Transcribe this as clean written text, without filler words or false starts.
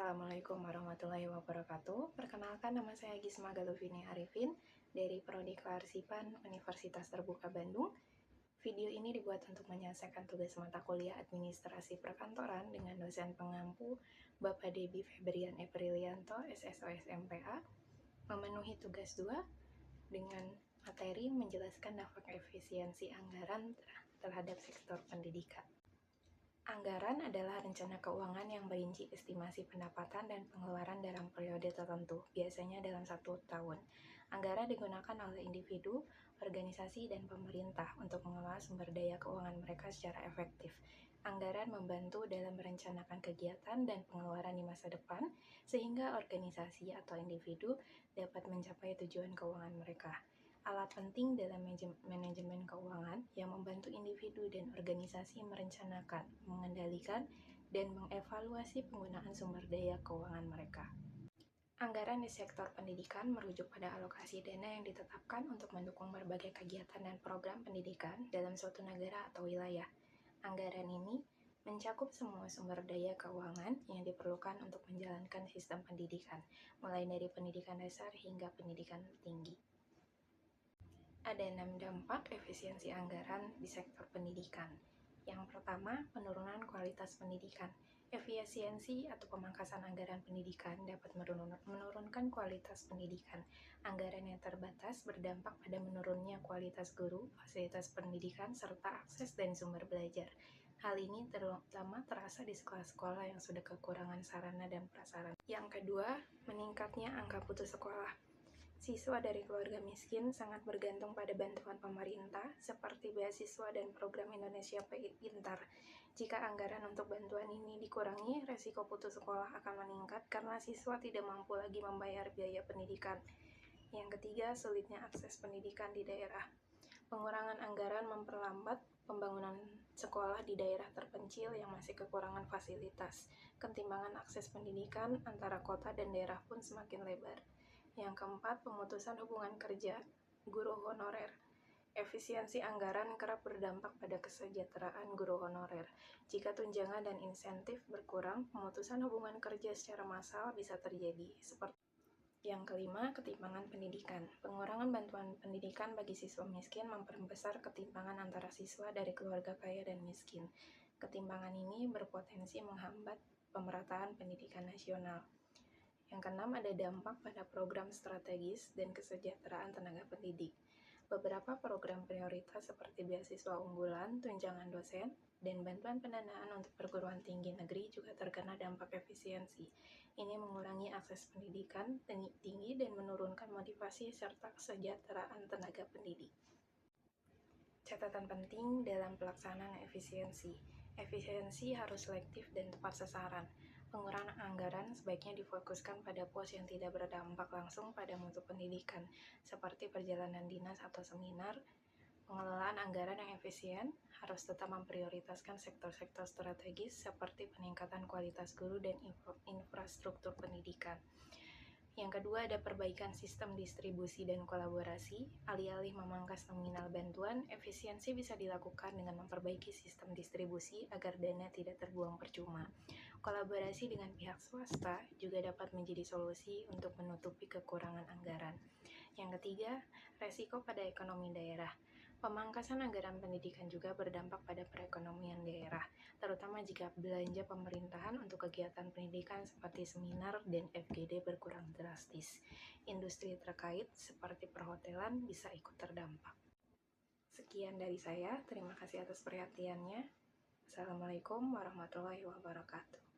Assalamualaikum warahmatullahi wabarakatuh. Perkenalkan, nama saya Gisma Galuvini Arifin dari Prodi Kearsipan Universitas Terbuka Bandung. Video ini dibuat untuk menyelesaikan tugas mata kuliah Administrasi Perkantoran dengan dosen pengampu Bapak Debi Febrian Eprilianto, SSOS MPA, memenuhi tugas 2 dengan materi menjelaskan dampak efisiensi anggaran terhadap sektor pendidikan. Anggaran adalah rencana keuangan yang merinci estimasi pendapatan dan pengeluaran dalam periode tertentu, biasanya dalam 1 tahun. Anggaran digunakan oleh individu, organisasi, dan pemerintah untuk mengelola sumber daya keuangan mereka secara efektif. Anggaran membantu dalam merencanakan kegiatan dan pengeluaran di masa depan, sehingga organisasi atau individu dapat mencapai tujuan keuangan mereka. Alat penting dalam manajemen keuangan yang membantu individu dan organisasi merencanakan, mengendalikan, dan mengevaluasi penggunaan sumber daya keuangan mereka. Anggaran di sektor pendidikan merujuk pada alokasi dana yang ditetapkan untuk mendukung berbagai kegiatan dan program pendidikan dalam suatu negara atau wilayah. Anggaran ini mencakup semua sumber daya keuangan yang diperlukan untuk menjalankan sistem pendidikan, mulai dari pendidikan dasar hingga pendidikan tinggi. Ada 6 dampak efisiensi anggaran di sektor pendidikan. Yang pertama, penurunan kualitas pendidikan. Efisiensi atau pemangkasan anggaran pendidikan dapat menurunkan kualitas pendidikan. Anggaran yang terbatas berdampak pada menurunnya kualitas guru, fasilitas pendidikan, serta akses dan sumber belajar. Hal ini terutama terasa di sekolah-sekolah yang sudah kekurangan sarana dan prasarana. Yang kedua, meningkatnya angka putus sekolah. Siswa dari keluarga miskin sangat bergantung pada bantuan pemerintah seperti beasiswa dan program Indonesia Pintar. Jika anggaran untuk bantuan ini dikurangi, resiko putus sekolah akan meningkat karena siswa tidak mampu lagi membayar biaya pendidikan. Yang ketiga, sulitnya akses pendidikan di daerah. Pengurangan anggaran memperlambat pembangunan sekolah di daerah terpencil yang masih kekurangan fasilitas. Ketimpangan akses pendidikan antara kota dan daerah pun semakin lebar. Yang keempat, pemutusan hubungan kerja guru honorer. Efisiensi anggaran kerap berdampak pada kesejahteraan guru honorer. Jika tunjangan dan insentif berkurang, pemutusan hubungan kerja secara massal bisa terjadi. Yang kelima, ketimpangan pendidikan. Pengurangan bantuan pendidikan bagi siswa miskin memperbesar ketimpangan antara siswa dari keluarga kaya dan miskin. Ketimpangan ini berpotensi menghambat pemerataan pendidikan nasional. Yang keenam, ada dampak pada program strategis dan kesejahteraan tenaga pendidik. Beberapa program prioritas seperti beasiswa unggulan, tunjangan dosen, dan bantuan pendanaan untuk perguruan tinggi negeri juga terkena dampak efisiensi. Ini mengurangi akses pendidikan tinggi dan menurunkan motivasi serta kesejahteraan tenaga pendidik. Catatan penting dalam pelaksanaan efisiensi. Efisiensi harus selektif dan tepat sasaran. Pengurangan anggaran sebaiknya difokuskan pada pos yang tidak berdampak langsung pada mutu pendidikan, seperti perjalanan dinas atau seminar. Pengelolaan anggaran yang efisien harus tetap memprioritaskan sektor-sektor strategis seperti peningkatan kualitas guru dan infrastruktur pendidikan. Yang kedua, ada perbaikan sistem distribusi dan kolaborasi. Alih-alih memangkas nominal bantuan, efisiensi bisa dilakukan dengan memperbaiki sistem distribusi agar dana tidak terbuang percuma. Kolaborasi dengan pihak swasta juga dapat menjadi solusi untuk menutupi kekurangan anggaran. Yang ketiga, resiko pada ekonomi daerah. Pemangkasan anggaran pendidikan juga berdampak pada perekonomian daerah, terutama jika belanja pemerintahan untuk kegiatan pendidikan seperti seminar dan FGD berkurang drastis. Industri terkait seperti perhotelan bisa ikut terdampak. Sekian dari saya, terima kasih atas perhatiannya. Assalamualaikum warahmatullahi wabarakatuh.